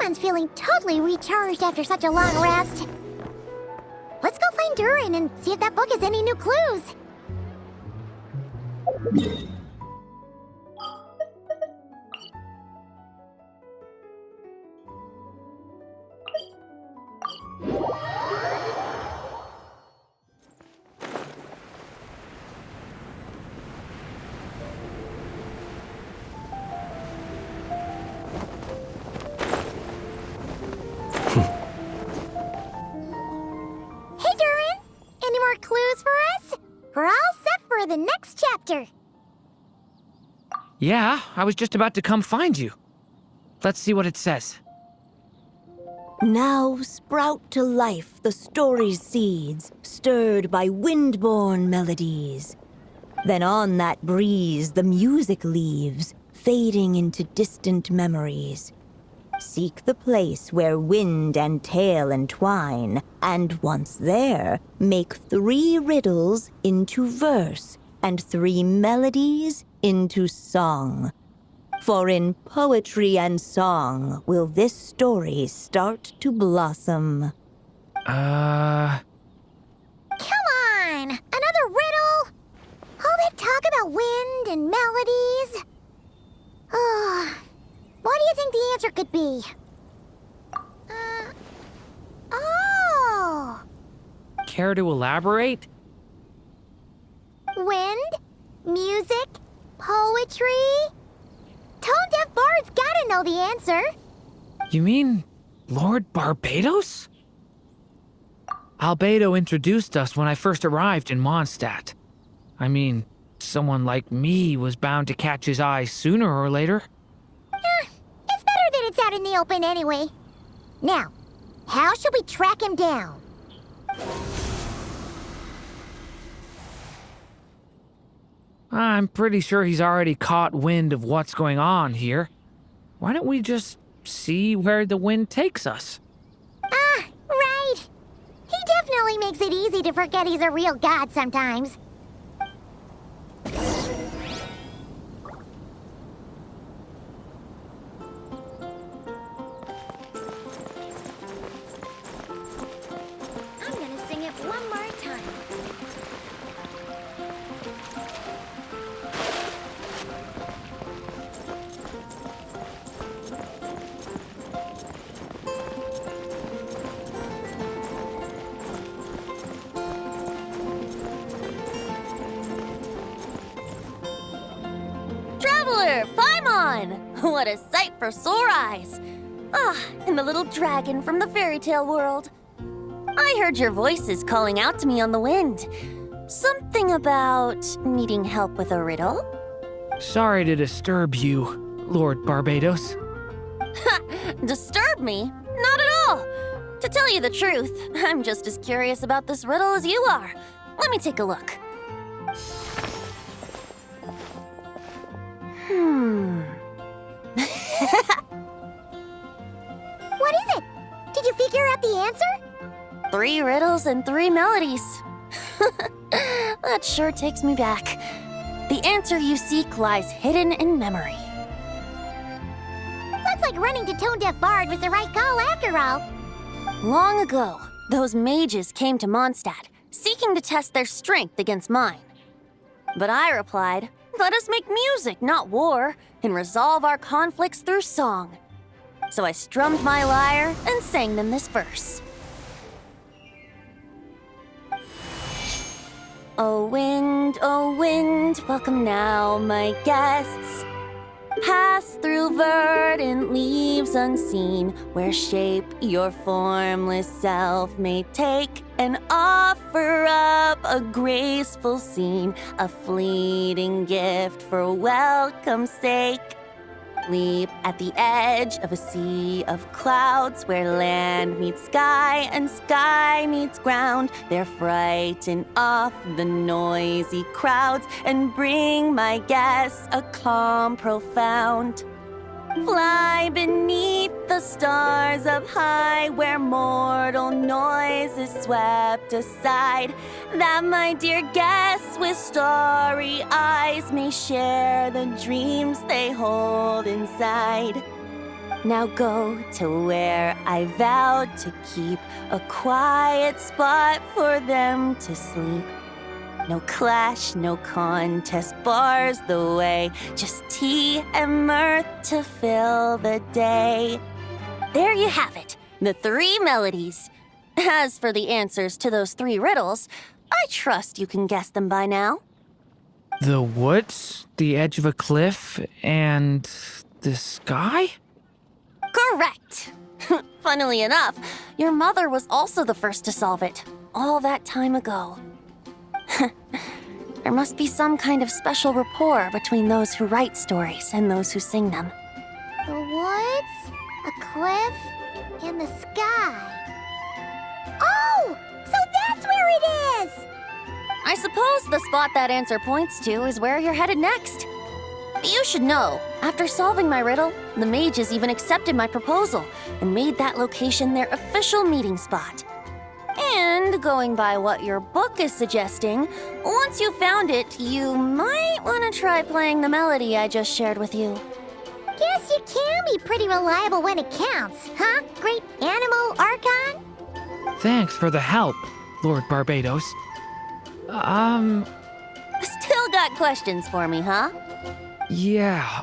Everyone's feeling totally recharged after such a long rest. Let's go find Durin and see if that book has any new clues. Hey, Durin! Any more clues for us? We're all set for the next chapter. Yeah, I was just about to come find you. Let's see what it says. Now sprout to life the story's seeds, stirred by wind-born melodies. Then on that breeze the music leaves, fading into distant memories. Seek the place where wind and tale entwine, and once there, make 3 riddles into verse, and 3 melodies into song. For in poetry and song will this story start to blossom. Come on! Another riddle? All that talk about wind and melodies? What do you think the answer could be? Oh! Care to elaborate? Wind? Music? Poetry? Tone-deaf bards gotta know the answer. You mean Lord Barbados? Albedo introduced us when I first arrived in Mondstadt. I mean, someone like me was bound to catch his eye sooner or later. It's better that it's out in the open anyway. Now, how should we track him down? I'm pretty sure he's already caught wind of what's going on here. Why don't we just see where the wind takes us? Right. He definitely makes it easy to forget he's a real god sometimes. I'm gonna sing it one more time. Traveler, Paimon! What a sight for sore eyes! And the little dragon from the fairy tale world. I heard your voices calling out to me on the wind. Something about needing help with a riddle? Sorry to disturb you, Lord Barbados. Disturb me? Not at all! To tell you the truth, I'm just as curious about this riddle as you are. Let me take a look. What is it? Did you figure out the answer? 3 riddles and 3 melodies. That sure takes me back. The answer you seek lies hidden in memory. Looks like running to Tone-Deaf Bard was the right call after all. Long ago, those mages came to Mondstadt, seeking to test their strength against mine. But I replied, let us make music, not war, and resolve our conflicts through song. So I strummed my lyre and sang them this verse. O wind, welcome now, my guests. Pass through verdant leaves unseen, where shape your formless self may take, and offer up a graceful scene, a fleeting gift for welcome's sake. Leap at the edge of a sea of clouds, where land meets sky and sky meets ground. There frighten off the noisy crowds and bring my guests a calm profound. Fly beneath the stars up high, where mortal noise is swept aside, that my dear guests with starry eyes may share the dreams they hold inside. Now go to where I vowed to keep a quiet spot for them to sleep. No clash, no contest bars the way, just tea and mirth to fill the day. There you have it, the 3 melodies. As for the answers to those 3 riddles, I trust you can guess them by now. The woods, the edge of a cliff, and the sky? Correct! Funnily enough, your mother was also the first to solve it, all that time ago. There must be some kind of special rapport between those who write stories and those who sing them. The woods, a cliff, and the sky. Oh! So that's where it is! I suppose the spot that answer points to is where you're headed next. You should know, after solving my riddle, the mages even accepted my proposal and made that location their official meeting spot. And going by what your book is suggesting, once you found it, you might want to try playing the melody I just shared with you. Guess you can be pretty reliable when it counts, huh, great Animal Archon? Thanks for the help, Lord Barbados. Still got questions for me, huh? Yeah,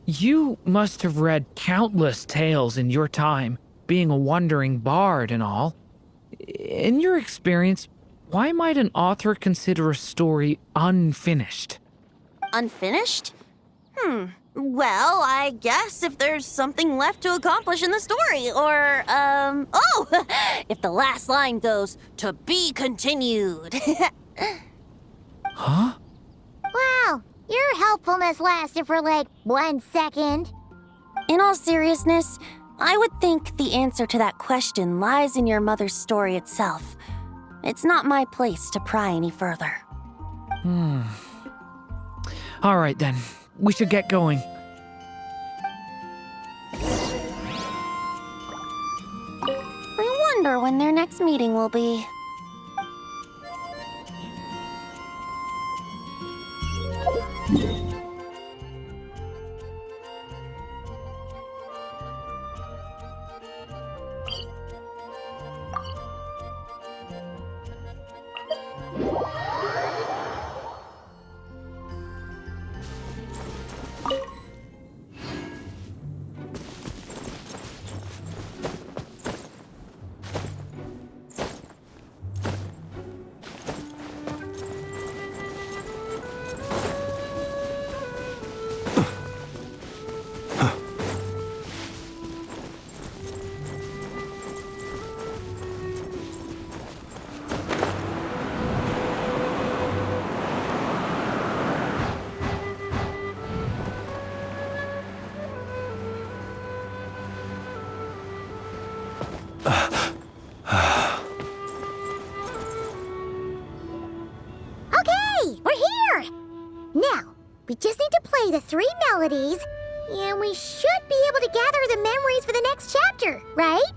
you must have read countless tales in your time, being a wandering bard and all. In your experience, why might an author consider a story unfinished? Unfinished? Well, I guess if there's something left to accomplish in the story, or, if the last line goes, "To be continued." Huh? Wow, your helpfulness lasted for like 1 second. In all seriousness, I would think the answer to that question lies in your mother's story itself. It's not my place to pry any further. All right then, we should get going. I wonder when their next meeting will be. Okay, we're here! Now, we just need to play the 3 melodies, and we should be able to gather the memories for the next chapter, right?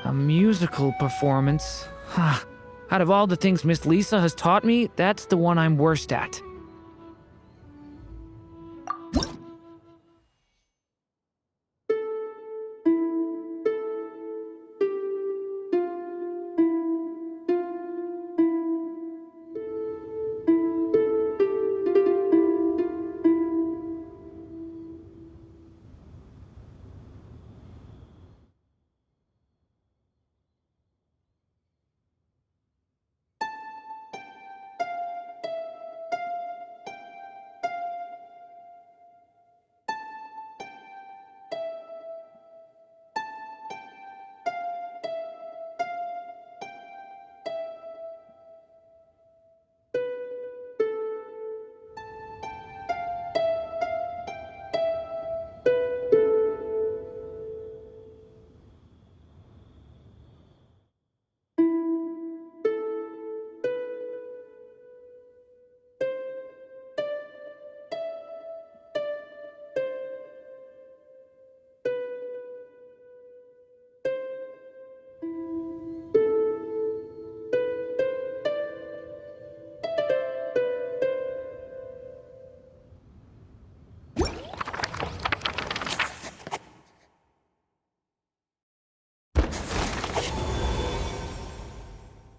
A musical performance? Huh. Out of all the things Miss Lisa has taught me, that's the one I'm worst at.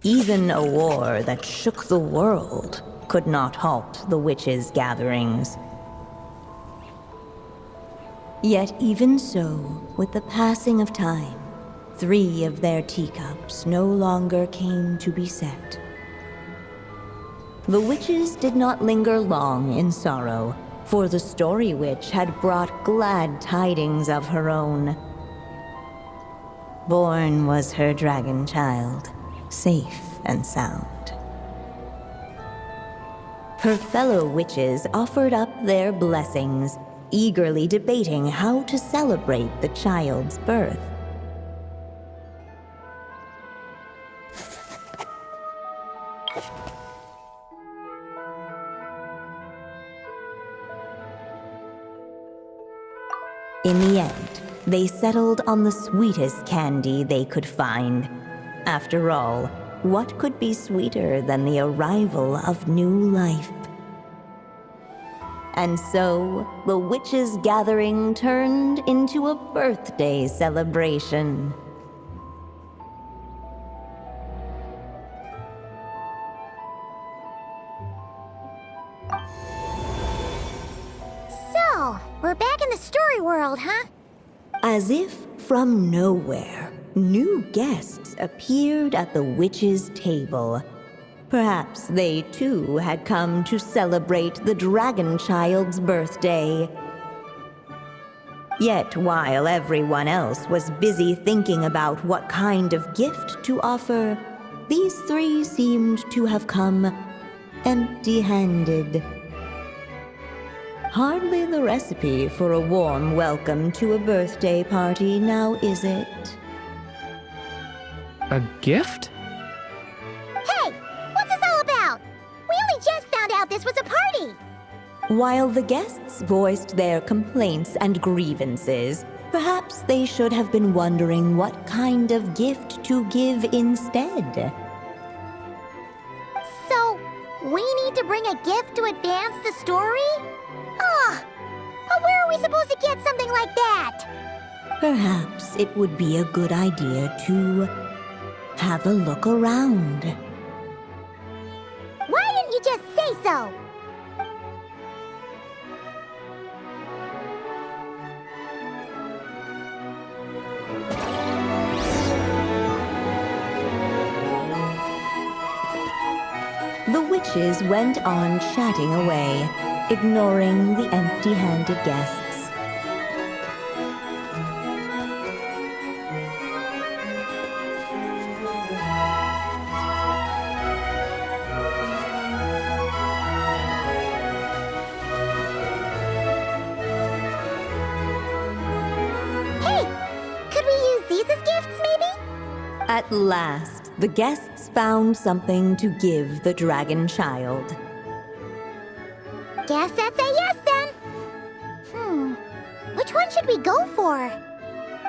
Even a war that shook the world could not halt the witches' gatherings. Yet even so, with the passing of time, 3 of their teacups no longer came to be set. The witches did not linger long in sorrow, for the Story Witch had brought glad tidings of her own. Born was her dragon child, safe and sound. Her fellow witches offered up their blessings, eagerly debating how to celebrate the child's birth. In the end, they settled on the sweetest candy they could find. After all, what could be sweeter than the arrival of new life? And so, the witches' gathering turned into a birthday celebration. So, we're back in the story world, huh? As if from nowhere, new guests appeared at the witches' table. Perhaps they too had come to celebrate the dragon child's birthday. Yet while everyone else was busy thinking about what kind of gift to offer, these 3 seemed to have come empty-handed. Hardly the recipe for a warm welcome to a birthday party, now is it? A gift? Hey, what's this all about? We only just found out this was a party. While the guests voiced their complaints and grievances, perhaps they should have been wondering what kind of gift to give instead. So, we need to bring a gift to advance the story? Oh, but where are we supposed to get something like that? Perhaps it would be a good idea to have a look around. Why didn't you just say so? The witches went on chatting away, ignoring the empty-handed guests. Hey, could we use these as gifts, maybe? At last, the guests found something to give the dragon child. Guess that's a yes then. Which one should we go for?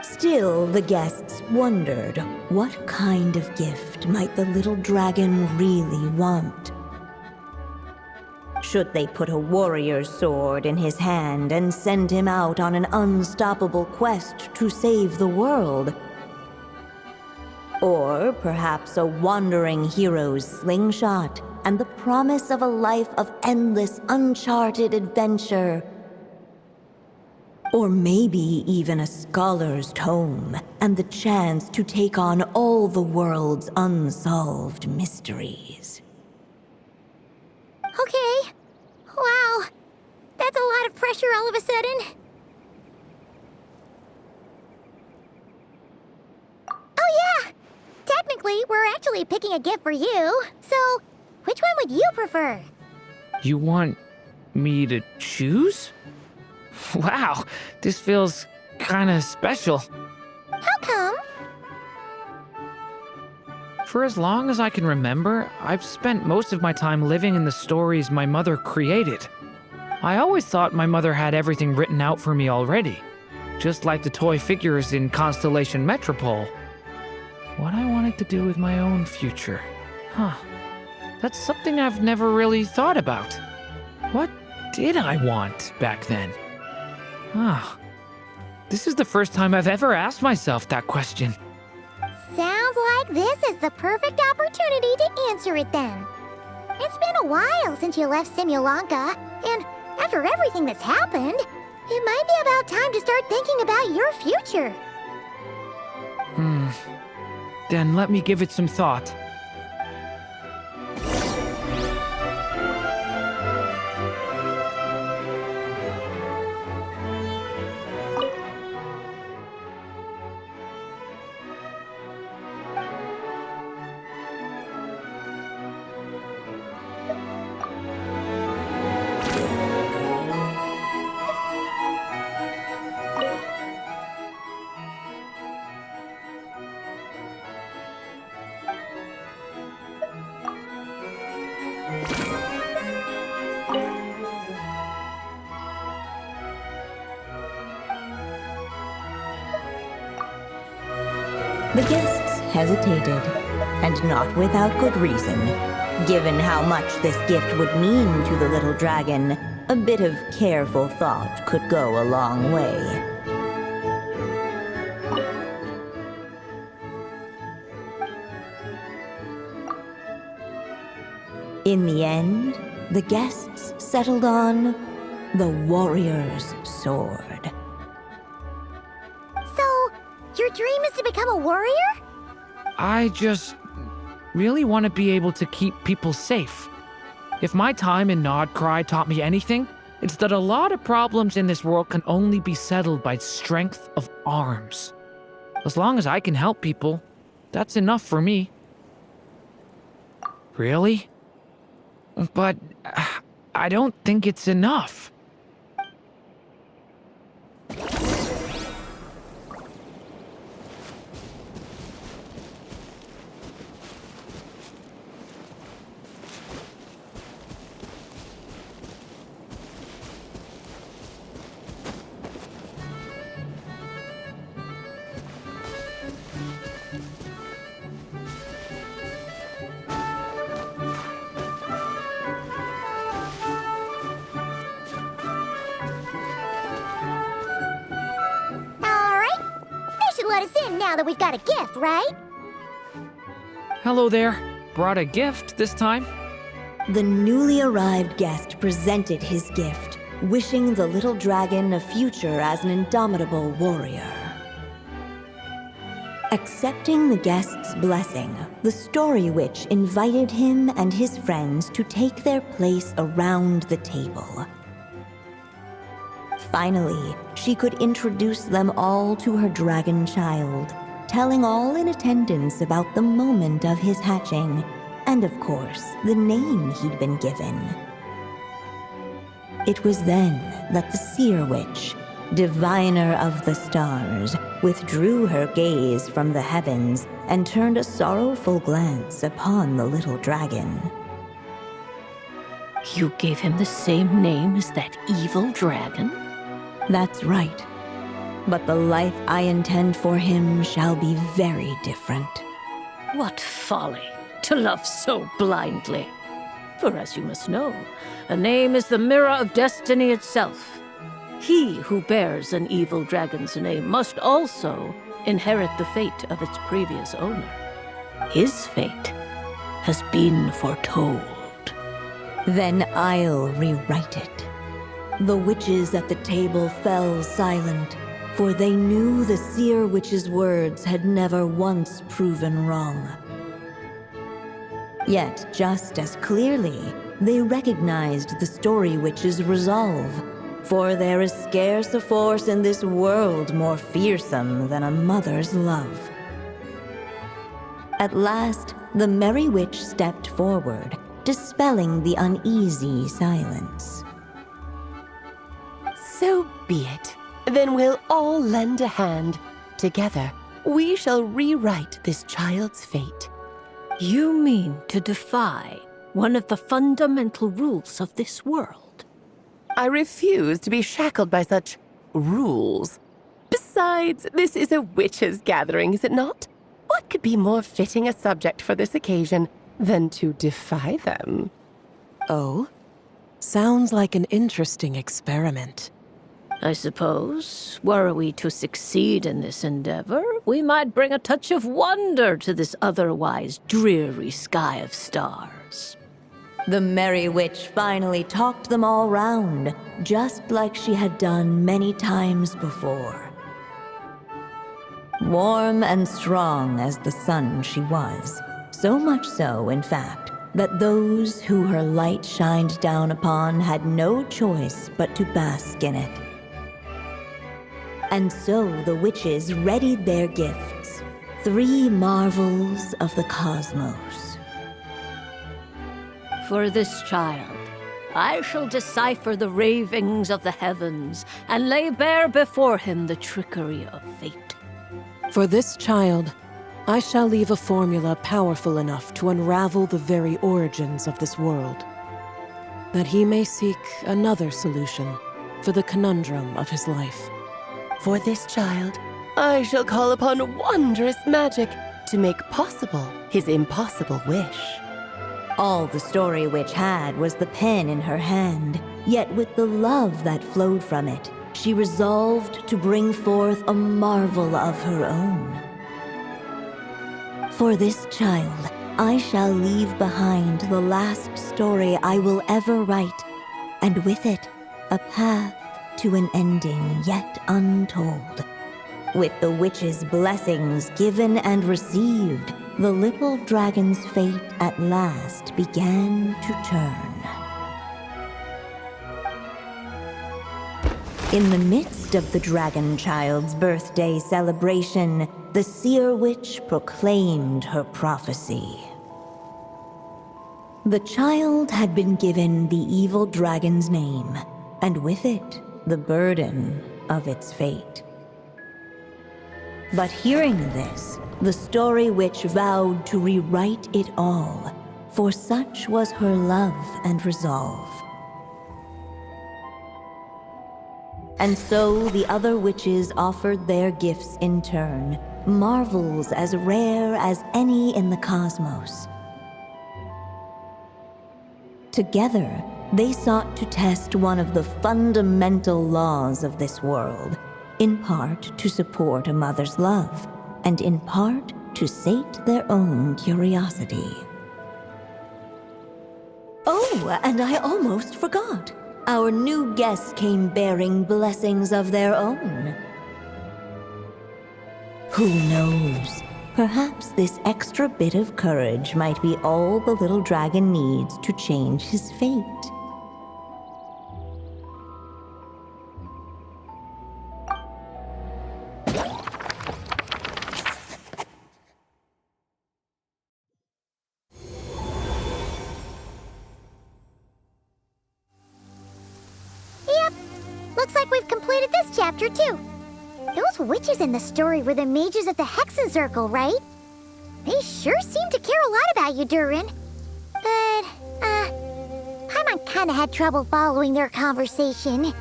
Still, the guests wondered what kind of gift might the little dragon really want. Should they put a warrior's sword in his hand and send him out on an unstoppable quest to save the world? Or perhaps a wandering hero's slingshot and the promise of a life of endless, uncharted adventure. Or maybe even a scholar's tome and the chance to take on all the world's unsolved mysteries. Okay. Wow. That's a lot of pressure all of a sudden. Oh yeah! Technically, we're actually picking a gift for you. So, which one would you prefer? You want me to choose? Wow, this feels kinda special. How come? For as long as I can remember, I've spent most of my time living in the stories my mother created. I always thought my mother had everything written out for me already, just like the toy figures in Constellation Metropole. What I wanted to do with my own future. That's something I've never really thought about. What did I want back then? This is the first time I've ever asked myself that question. Sounds like This is the perfect opportunity to answer it then. It's been a while since you left Simulanka, and after everything that's happened, it might be about time to start thinking about your future. Then let me give it some thought. The guests hesitated, and not without good reason. Given how much this gift would mean to the little dragon, a bit of careful thought could go a long way. In the end, the guests settled on the warrior's sword. So, your dream is to become a warrior? I just really want to be able to keep people safe. If my time in Nodcry taught me anything, it's that a lot of problems in this world can only be settled by strength of arms. As long as I can help people, that's enough for me. Really? But I don't think it's enough. Let us in now that we've got a gift, right? Hello there. Brought a gift this time? The newly arrived guest presented his gift, wishing the little dragon a future as an indomitable warrior. Accepting the guest's blessing, the Story Witch invited him and his friends to take their place around the table. Finally, she could introduce them all to her dragon child, telling all in attendance about the moment of his hatching, and of course, the name he'd been given. It was then that the Seer Witch, diviner of the stars, withdrew her gaze from the heavens and turned a sorrowful glance upon the little dragon. You gave him the same name as that evil dragon? That's right. But the life I intend for him shall be very different. What folly to love so blindly. For as you must know, a name is the mirror of destiny itself. He who bears an evil dragon's name must also inherit the fate of its previous owner. His fate has been foretold. Then I'll rewrite it. The witches at the table fell silent, for they knew the Seer Witch's words had never once proven wrong. Yet, just as clearly, they recognized the Story Witch's resolve, for there is scarce a force in this world more fearsome than a mother's love. At last, the Merry Witch stepped forward, dispelling the uneasy silence. So be it. Then we'll all lend a hand. Together, we shall rewrite this child's fate. You mean to defy one of the fundamental rules of this world? I refuse to be shackled by such rules. Besides, this is a witches' gathering, is it not? What could be more fitting a subject for this occasion than to defy them? Oh? Sounds like an interesting experiment. I suppose, were we to succeed in this endeavor, we might bring a touch of wonder to this otherwise dreary sky of stars. The Merry Witch finally talked them all round, just like she had done many times before. Warm and strong as the sun she was, so much so, in fact, that those who her light shined down upon had no choice but to bask in it. And so the witches readied their gifts, 3 marvels of the cosmos. For this child, I shall decipher the ravings of the heavens and lay bare before him the trickery of fate. For this child, I shall leave a formula powerful enough to unravel the very origins of this world, that he may seek another solution for the conundrum of his life. For this child, I shall call upon wondrous magic to make possible his impossible wish. All the Story Witch had was the pen in her hand, yet with the love that flowed from it, she resolved to bring forth a marvel of her own. For this child, I shall leave behind the last story I will ever write, and with it, a path to an ending yet untold. With the witch's blessings given and received, the little dragon's fate at last began to turn. In the midst of the dragon child's birthday celebration, the seer witch proclaimed her prophecy. The child had been given the evil dragon's name, and with it, the burden of its fate. But hearing this, the Story Witch vowed to rewrite it all, for such was her love and resolve. And so the other witches offered their gifts in turn, marvels as rare as any in the cosmos. Together, they sought to test one of the fundamental laws of this world, in part to support a mother's love, and in part to sate their own curiosity. Oh, and I almost forgot. Our new guests came bearing blessings of their own. Who knows? Perhaps this extra bit of courage might be all the little dragon needs to change his fate. Yep, looks like we've completed this chapter too. Those witches in the story were the mages of the Hexen Circle, right? They sure seem to care a lot about you, Durin. But, Paimon kinda had trouble following their conversation.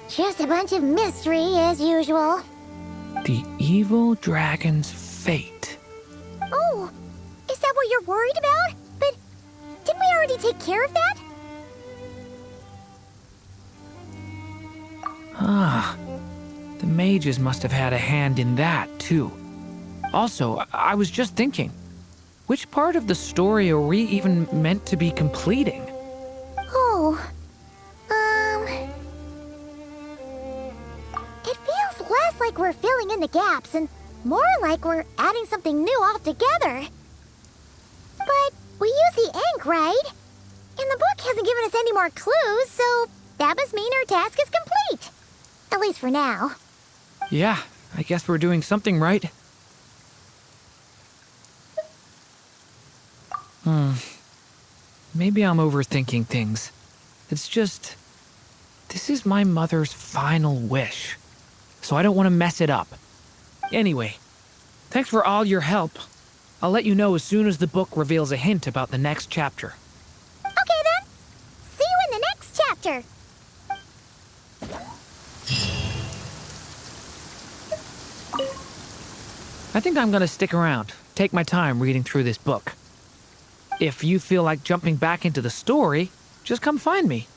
Just a bunch of mystery, as usual. The evil dragon's fate. Oh, is that what you're worried about? But didn't we already take care of that? Ah, the mages must have had a hand in that, too. Also, I was just thinking, which part of the story are we even meant to be completing? Oh, it feels less like we're filling in the gaps and more like we're adding something new altogether. But we use the ink, right? And the book hasn't given us any more clues, so that must mean our task is complete. At least for now. Yeah, I guess we're doing something right. Maybe I'm overthinking things. It's just, this is my mother's final wish, so I don't want to mess it up. Anyway, thanks for all your help. I'll let you know as soon as the book reveals a hint about the next chapter. Okay then. See you in the next chapter. I think I'm gonna stick around, take my time reading through this book. If you feel like jumping back into the story, just come find me.